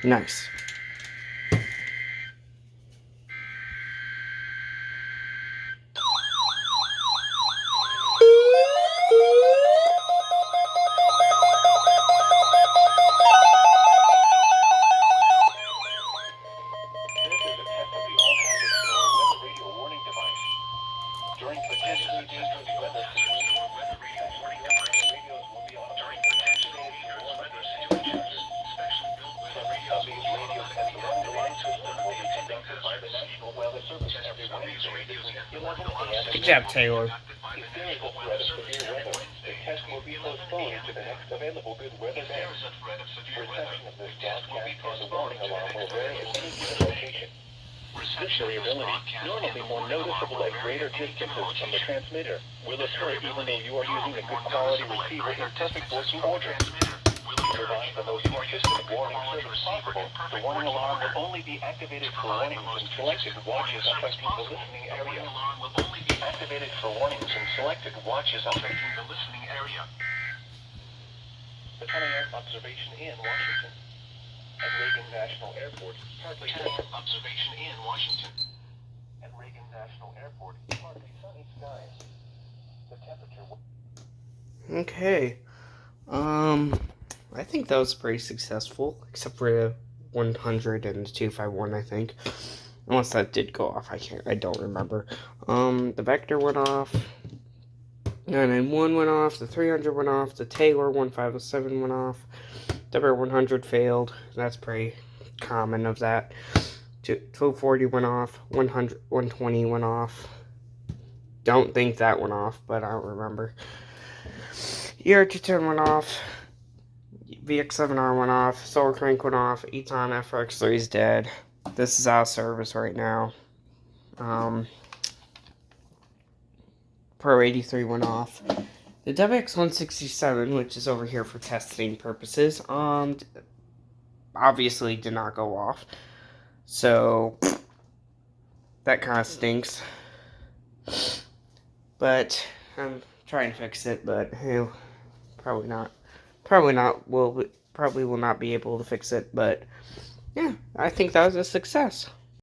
Nice. Good job, Taylor. This variability, normally more noticeable at greater distances from the transmitter, will occur even though you are using a good quality receiver in perfect working order. To provide the most consistent warning service possible, the warning alarm will only be activated for warnings in selected watches affecting the listening area. Activated for warnings in selected watches affecting the listening area. The 10 a.m. observation in Washington. At Reagan National Airport, partly sunny observation in Washington. At Reagan National Airport, partly sunny skies. The temperature. Okay. I think that was pretty successful, except for the 100 and the 251, I think. Unless that did go off, I don't remember. The Vector went off, 991 went off, the 300 went off, the Taylor 1507 went off, W100 failed. That's pretty common of that. 1240 went off, 100, 120 went off. Don't think that went off, but I don't remember. ER210 went off. VX7R went off. Solar Crank went off. Eton FX3 is dead. This is out of service right now. Pro 83 went off. The WX167, which is over here for testing purposes, obviously did not go off. So that kind of stinks. But I'm trying to fix it, but probably not. Probably will not be able to fix it, but yeah, I think that was a success.